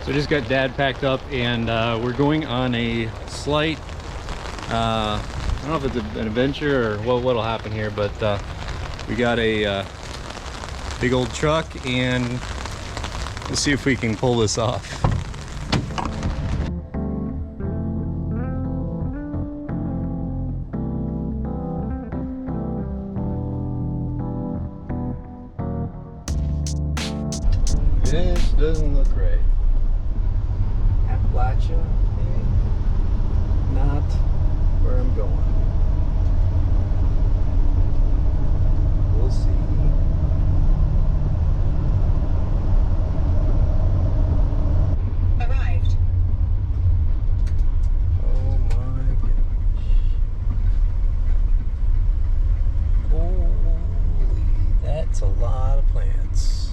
So I just got Dad packed up, and we're going on a slight, I don't know if it's an adventure or what'll happen here, but we got a big old truck, and we'll see if we can pull this off. This doesn't look right. Appalachia, maybe? Not where I'm going. We'll see. Arrived. Oh my gosh. Holy, that's a lot of plants.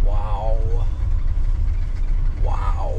Wow. Wow.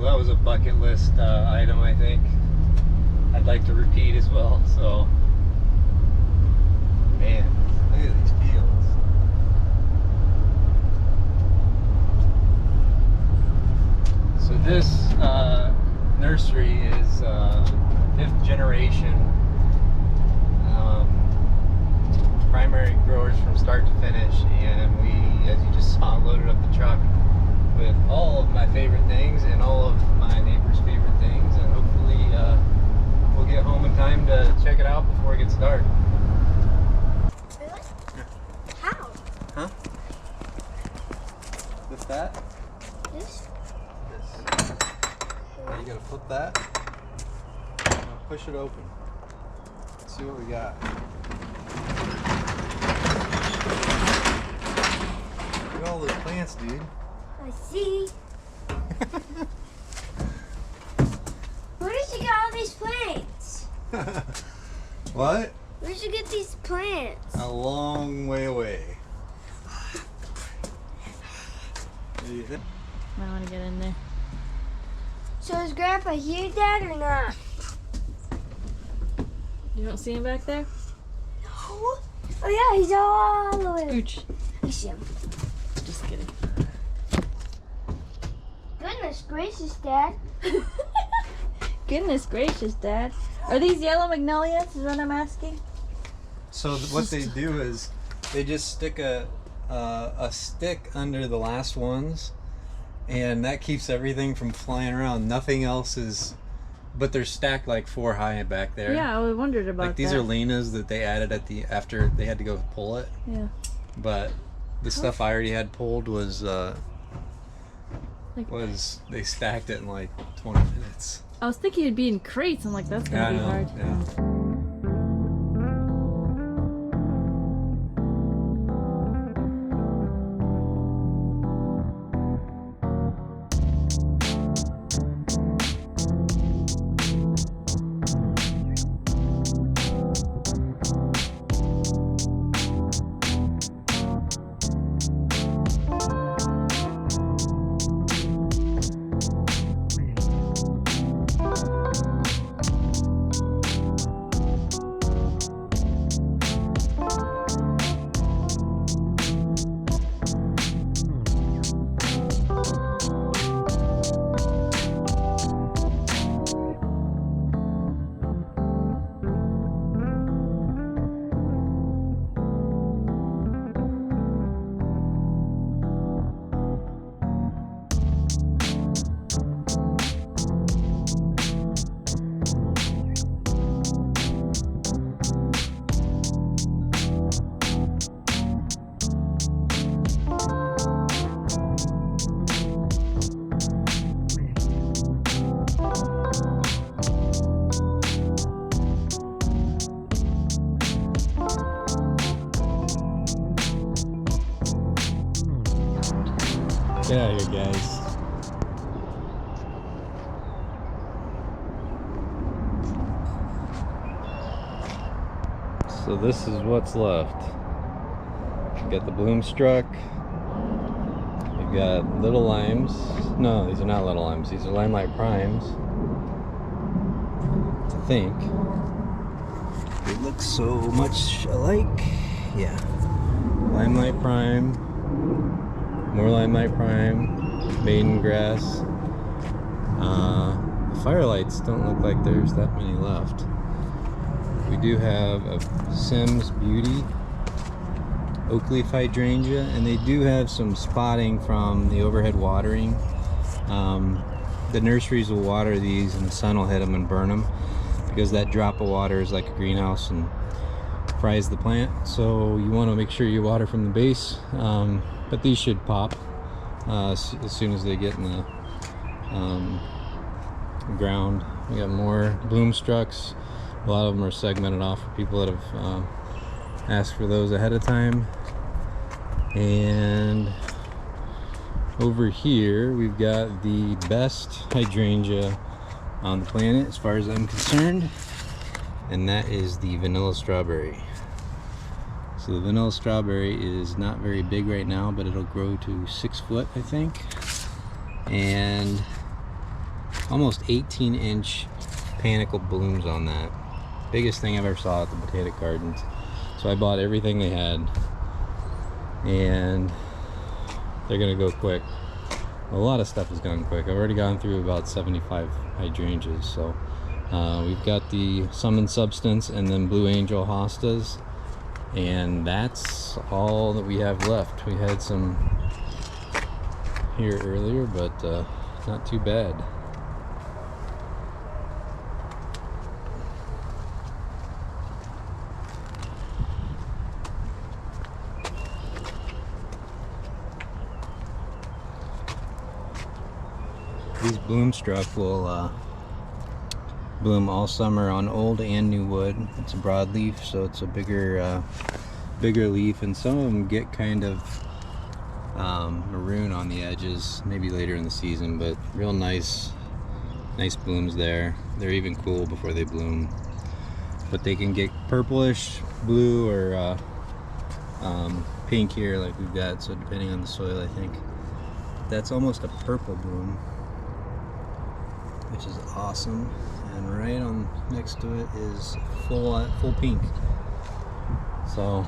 That was a bucket list item, I think. I'd like to repeat as well. So, man, look at these fields. So this nursery is 5th generation, primary growers from start to finish, and we, as you just saw, loaded up the truck with all of my favorite things and all of my neighbors' favorite things, and hopefully we'll get home in time to check it out before it gets dark. Really? How? Huh? With that? This? This. Now you gotta flip that. Now push it open. Let's see what we got. Look at all those plants, dude. I see. Where did you get all these plants? What? Where did you get these plants? A long way away. What do you think? I want to get in there. So is Grandpa here, Dad, or not? You don't see him back there? No. Oh yeah, he's all the way. Ooch. I see him. Just kidding. Goodness gracious, Dad. Goodness gracious, Dad. Are these yellow magnolias is what I'm asking? So what they do is they just stick a stick under the last ones, and that keeps everything from flying around. Nothing else is, but they're stacked like 4 high back there. Yeah, I wondered about Like these that. are Lena's that they added at the after they had to go pull it. Yeah. But the stuff I already had pulled was Like- they stacked it in like 20 minutes. I was thinking it'd be in crates. I'm like, that's gonna be hard. Yeah. Get out of here, guys. So this is what's left. We've got the Bloomstruck. We've got little limes. No, these are not little limes. These are Limelight Primes. I think. They look so much alike. Yeah. Limelight Prime. More Limelight Prime. Maiden Grass. Firelights don't look like there's that many left. We do have a Semmes Beauty Oakleaf Hydrangea, and they do have some spotting from the overhead watering. The nurseries will water these and the sun will hit them and burn them, because that drop of water is like a greenhouse and fries the plant. So you want to make sure you water from the base, but these should pop as soon as they get in the ground. We got more Bloomstrucks. A lot of them are segmented off for people that have asked for those ahead of time. And over here we've got the best hydrangea on the planet as far as I'm concerned, and that is the vanilla strawberry. So the vanilla strawberry is not very big right now, but it'll grow to 6 foot, I think, and almost 18-inch panicle blooms on that. Biggest thing I've ever saw at the Botanic Gardens. So I bought everything they had, and they're gonna go quick. A lot of stuff has gone quick. I've already gone through about 75 hydrangeas. So we've got the Summon Substance and then Blue Angel Hostas, and that's all that we have left. We had some here earlier, but not too bad. These Bloomstruck will bloom all summer on old and new wood. It's a broadleaf, so it's a bigger leaf, and some of them get kind of maroon on the edges, maybe later in the season, but real nice blooms there. They're even cool before they bloom, but they can get purplish, blue, or pink here like we've got, so depending on the soil. I think that's almost a purple bloom, which is awesome. And right on next to it is full pink. So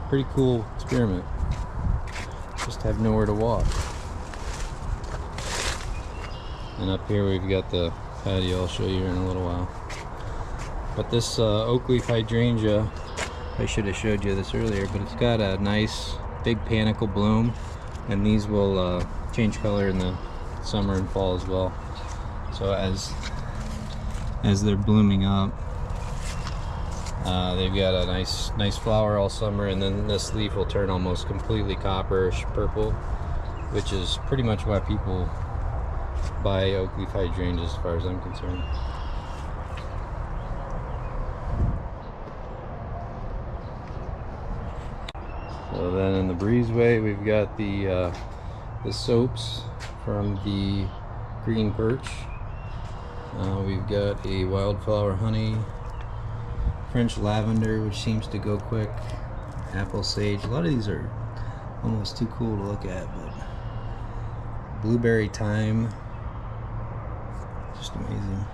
pretty cool experiment. Just have nowhere to walk. And up here we've got the patio. I'll show you in a little while. But this Oakleaf Hydrangea, I should have showed you this earlier, but it's got a nice big panicle bloom, and these will change color in the summer and fall as well. So as they're blooming up, they've got a nice flower all summer, and then this leaf will turn almost completely copperish purple, which is pretty much why people buy Oakleaf hydrangeas as far as I'm concerned. So then in the breezeway we've got the soaps from the green perch. We've got a wildflower honey, French lavender, which seems to go quick, apple sage. A lot of these are almost too cool to look at, but blueberry thyme, just amazing.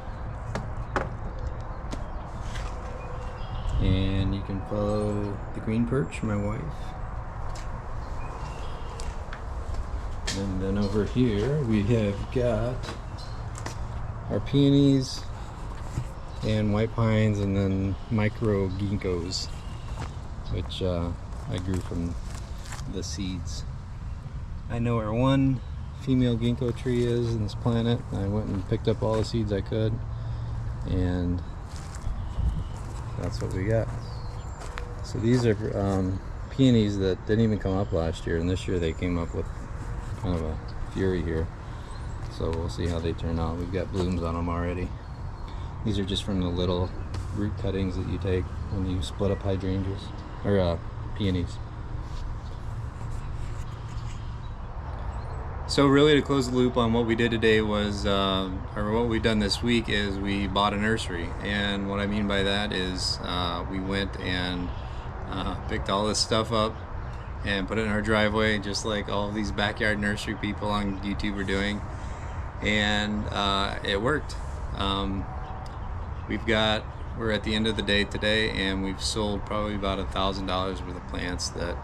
And you can follow the green perch, my wife. And then over here we have got our peonies and white pines, and then micro ginkgos, which I grew from the seeds. I know where one female ginkgo tree is in this planet. I went and picked up all the seeds I could, and that's what we got. So these are peonies that didn't even come up last year, and this year they came up with kind of a fury here. So we'll see how they turn out. We've got blooms on them already. These are just from the little root cuttings that you take when you split up hydrangeas, or peonies. So really, to close the loop on what we did today was, or what we've done this week, is we bought a nursery. And what I mean by that is we went and picked all this stuff up and put it in our driveway, just like all of these backyard nursery people on YouTube are doing. And it worked. We're at the end of the day today, and we've sold probably about $1,000 worth of plants that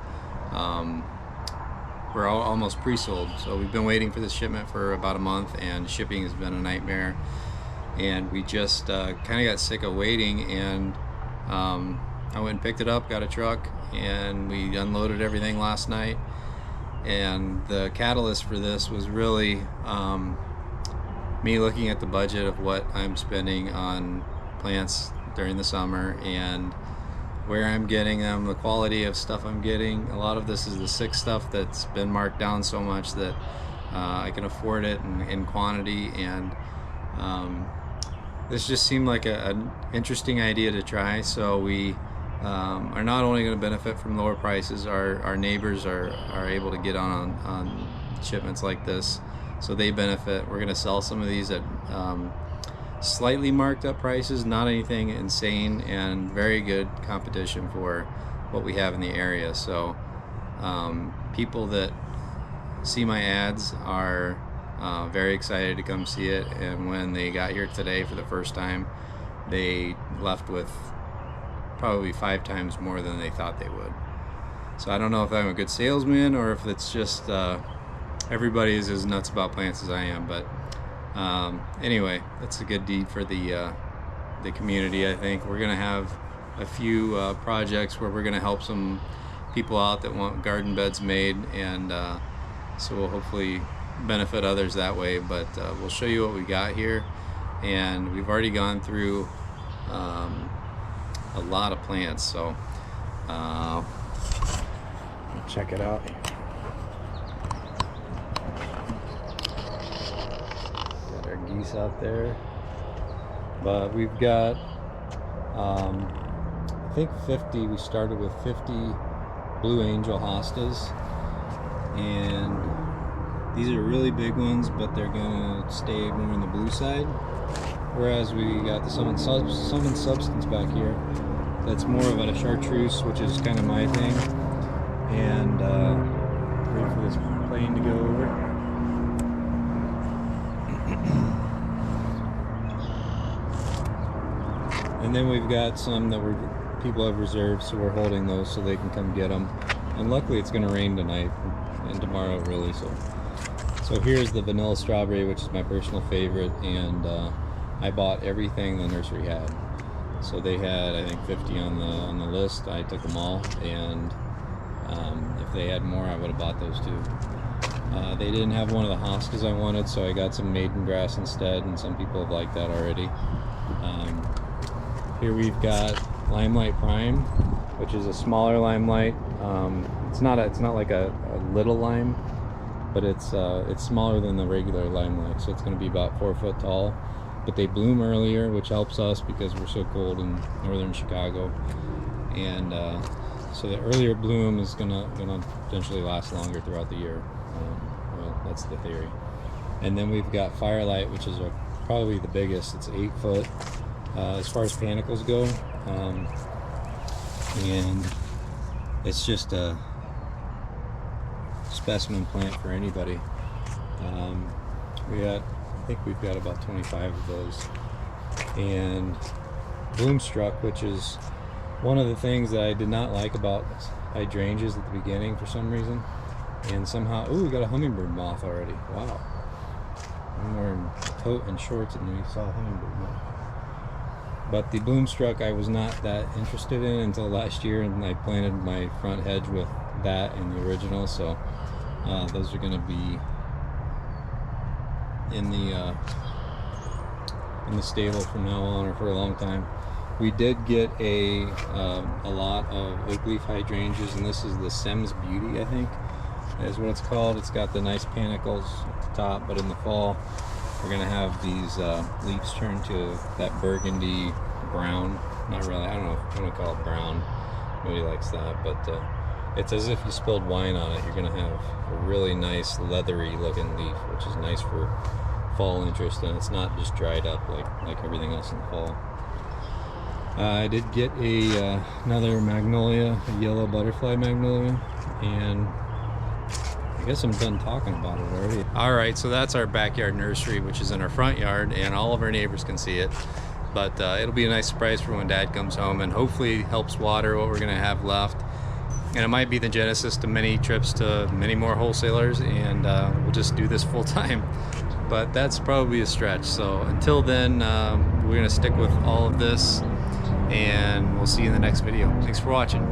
we're almost pre-sold. So we've been waiting for this shipment for about a month, and shipping has been a nightmare. And we just kind of got sick of waiting, and I went and picked it up, got a truck, and we unloaded everything last night. And the catalyst for this was really me looking at the budget of what I'm spending on plants during the summer and where I'm getting them, the quality of stuff I'm getting. A lot of this is the sick stuff that's been marked down so much that I can afford it in quantity, and this just seemed like an interesting idea to try. So we are not only going to benefit from lower prices, our neighbors are able to get on shipments like this, so they benefit. We're going to sell some of these at slightly marked up prices, not anything insane, and very good competition for what we have in the area. So people that see my ads are very excited to come see it, and when they got here today for the first time, they left with probably 5 times more than they thought they would. So I don't know if I'm a good salesman or if it's just everybody is as nuts about plants as I am, but anyway, that's a good deed for the community. I think we're gonna have a few projects where we're gonna help some people out that want garden beds made, and so we'll hopefully benefit others that way. But we'll show you what we got here, and we've already gone through a lot of plants, so check it out. Geese out there, but we've got I think 50. We started with 50 Blue Angel Hostas, and these are really big ones, but they're gonna stay more on the blue side, whereas we got the Semmes Substance back here that's more of a chartreuse, which is kind of my thing. And wait for this plane to go over. And then we've got some that people have reserved, so we're holding those so they can come get them. And luckily it's going to rain tonight and tomorrow, really. So here's the vanilla strawberry, which is my personal favorite, and I bought everything the nursery had. So they had, I think, 50 on the list. I took them all, and if they had more, I would have bought those too. They didn't have one of the hostas I wanted, so I got some Maiden Grass instead, and some people have liked that already. Here we've got Limelight Prime, which is a smaller limelight. It's not like a little lime, but it's smaller than the regular limelight, so it's going to be about 4 foot tall. But they bloom earlier, which helps us because we're so cold in northern Chicago, and so the earlier bloom is gonna potentially last longer throughout the year. Well, that's the theory. And then we've got Firelight, which is probably the biggest. It's 8 foot. As far as panicles go, and it's just a specimen plant for anybody. I think we've got about 25 of those. And Bloomstruck, which is one of the things that I did not like about hydrangeas at the beginning for some reason, and somehow, oh, we got a hummingbird moth already. Wow. I'm wearing a coat and shorts and we saw a hummingbird moth. But the Bloomstruck I was not that interested in until last year, and I planted my front hedge with that and the original, so those are going to be in the stable from now on, or for a long time. We did get a lot of Oakleaf Hydrangeas, and this is the Semmes Beauty, I think is what it's called. It's got the nice panicles at the top, but in the fall we're going to have these leaves turn to that burgundy brown. Not really, I don't know if I want to call it brown. Nobody likes that, but It's as if you spilled wine on it. You're gonna have a really nice leathery looking leaf, which is nice for fall interest, and it's not just dried up like everything else in the fall. I did get another magnolia, a yellow butterfly magnolia, and I guess I'm done talking about it already. All right, so that's our backyard nursery, which is in our front yard, and all of our neighbors can see it. But it'll be a nice surprise for when Dad comes home, and hopefully helps water what we're gonna have left. And it might be the genesis to many trips to many more wholesalers, and we'll just do this full time. But that's probably a stretch. So until then, we're gonna stick with all of this, and we'll see you in the next video. Thanks for watching.